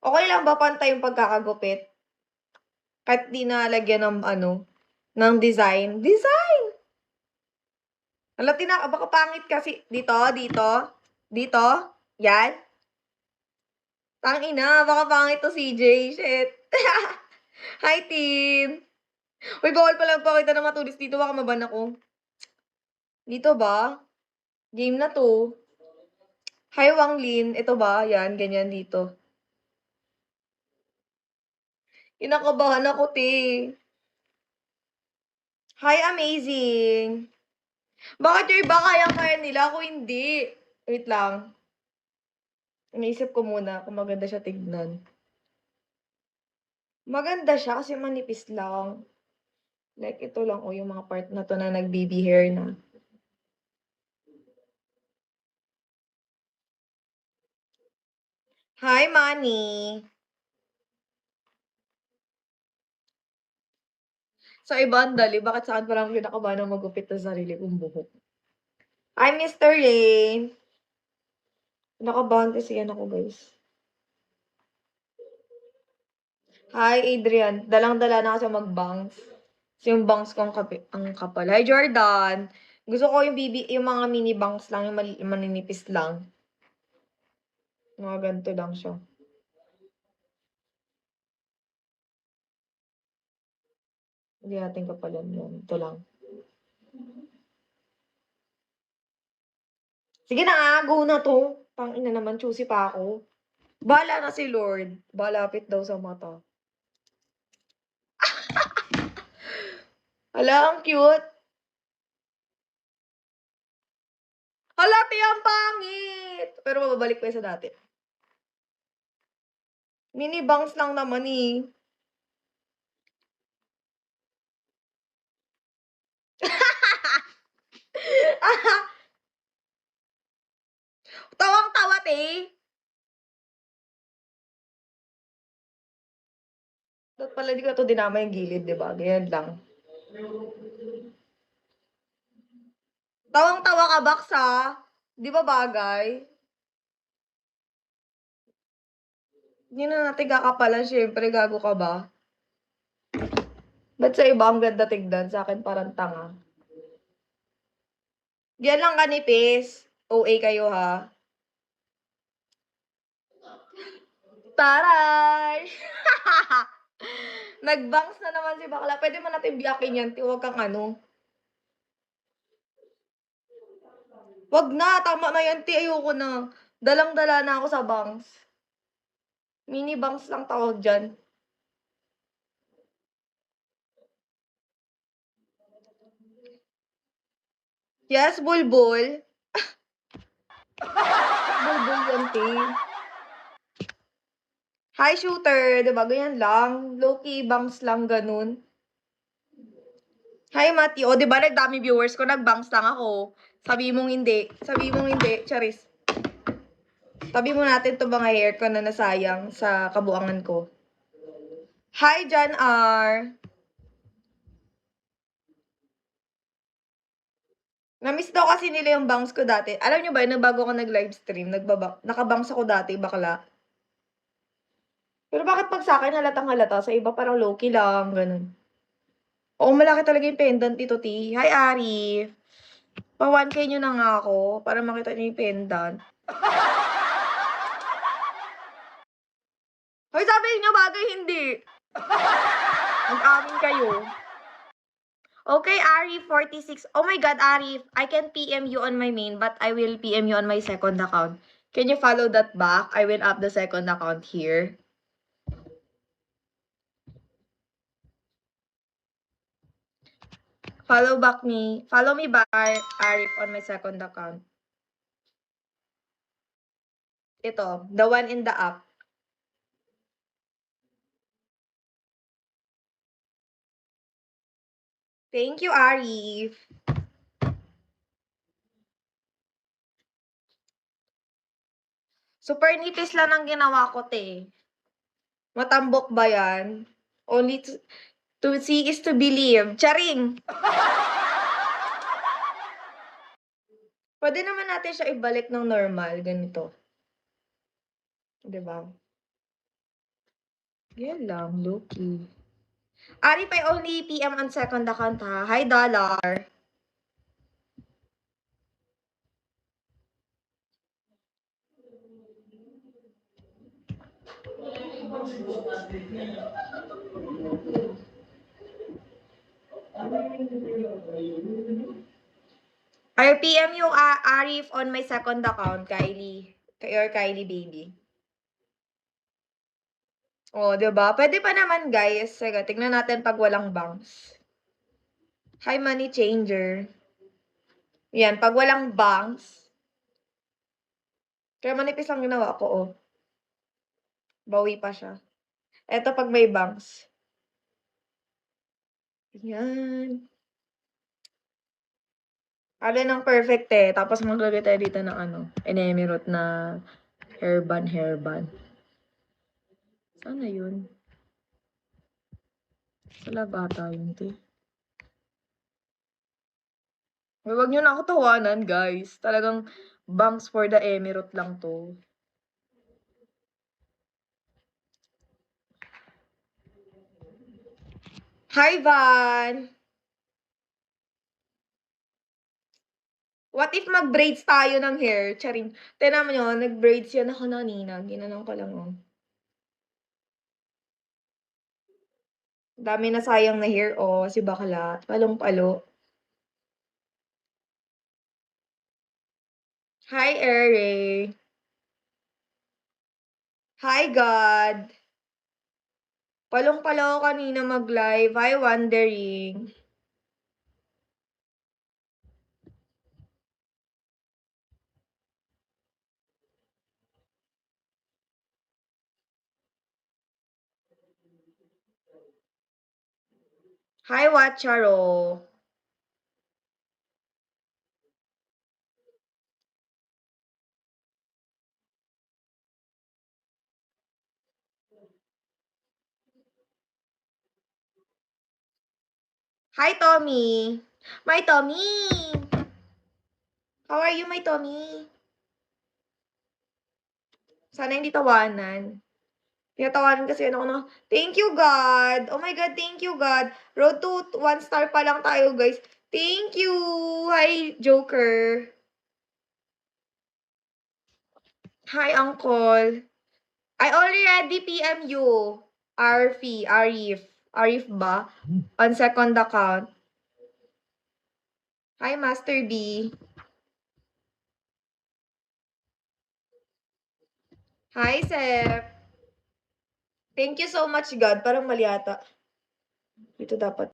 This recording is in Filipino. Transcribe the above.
Okey lang ba pantay yung pagkakagupit? Kahit di nalagyan ng ano, ng design? Design! Hala baka pangit kasi dito, dito, dito, 'yan. Tangina baka pangit 'to CJ, shit. Hi, Tin. Uy, bawal pala magpakita ng matulis dito baka ma-ban ako. Dito ba? Game na 'to. Hi, Wanglin. Ito ba? 'Yan, ganyan dito. Kinakabahan ako, te. Hi, amazing. Bakit yung iba kayang-kaya nila, ako hindi? Wait lang. Iniisip ko muna kung maganda siya tignan. Maganda siya kasi manipis lang. Like ito lang, oh, yung mga part na 'to na nag-baby hair na. Hi, Manny. Sa iba ang dali, bakit sa'kin parang kinakabahan ng magupit ng sarili kong buhok? Hi, Mr. Rain. Kinakabahan kasi yan ako, guys. Hi, Adrian. Dalang-dala na kasi mag-bangs. Kasi yung bangs ko ang kapal. Hi, Jordan. Gusto ko yung mga mini bangs lang, yung maninipis lang. Mga ganito lang siya. Hindi natin kapalan yan. Ito lang. Sige na nga, go na 'to. Tangina naman, choosy pa ako. Bahala na si Lord. Balapit daw sa mata. Hala, ang cute. Hala, te, ang pangit! Pero mababalik pa 'yan sa dati. Mini bangs lang naman, eh. Tawang-tawa, te. Dapat pala di ko 'to dinama yung gilid, 'di ba? Ganyan lang. Tawang-tawa ka, Baks, ha? 'Di ba bagay? Hindi na natin kakapalan siyempre, gago ka ba? Ba't sa iba ang ganda tignan, sa'kin parang tanga. Yan lang kanipis. OA kayo, ha? Taray! Nag-bangs na naman si bakla. Pwede mo natin biyakin yan, ti, huwag kang ano. Wag na, tama na yan, ti. Ayoko na. Dalang-dala na ako sa bangs. Mini bangs lang tawag dyan. Yes, bulbul. Bulbul yan, ti. Hi, shooter. Diba, ganyan lang. Low-key bangs lang, ganun. Hi, Mati. O, diba, nagdami viewers ko, nag-bangs lang ako. Sabi mong hindi. Sabi mong hindi. Charis. Tabi mo natin to mga hair ko na nasayang sa kabuangan ko. Hi, John R. Na-miss daw kasi nila yung bangs ko dati. Alam nyo ba, yun, bago ako nag-livestream, nakabangs ako dati, bakla. Pero bakit pag sa akin halatang halata, sa iba parang low-key lang, ganun. Oo, malaki talaga yung pendant dito, T. Hi, Arif. Pa-1K nyo na nga ako, para makita nyo yung pendant. Hoy, sabi nyo bagay, hindi. Mag-amin kayo. Okay, Arif 46. Oh my God, Arif, I can PM you on my main, but I will PM you on my second account. Can you follow that back? I will up the second account here. Follow me back, Arif, on my second account. Ito, the one in the app. Thank you, Arif. Super nipis lang ang ginawa ko, te. Matambok ba yan? Only to see is to believe. Charing! Pwede naman natin siya ibalik ng normal, ganito. 'Di ba? Yan lang, low-key. Arif, I only PM on second account, ha? Hi, Dollar. RPM yung Arif on my second account, Kylie. Or Kylie baby. Oh, 'di ba? Pwede pa naman, guys. Sige, tingnan natin pag walang bangs. Hi, money changer. Yan, pag walang bangs. Kaya manipis lang ginawa ko, oh. Bawi pa siya. Eto pag may bangs. Yan. Alin ang perfect eh. Tapos maglagay tayo dito ng ano, enemirot na hairband. Sana yun? Sa labata yun, te. Huwag nyo na ako tawanan, guys. Talagang bangs for the emirot lang to. Hi, Van! What if mag-braids tayo ng hair? Charing. Tignan mo nyo, nag-braids yan ako kanina. Ginanong ko lang, oh. Dami na sayang na hair, oh. Si bakla. Palong-palo. Hi, Ere. Hi, God. Palong-palo ako kanina mag-live. Hi, Wondering. Hi, Watcharo. Hi, Tommy. My Tommy. How are you, my Tommy? Sana hindi tawanan. Tinatawanan kasi ano ko na, thank you, God. Oh my God, thank you, God. Road to 1 star pa lang tayo, guys. Thank you. Hi, Joker. Hi, Uncle. I already PM you. Arif ba? On second account. Hi, Master B. Hi, Sep. Thank you so much, God. Parang mali ata. Ito dapat.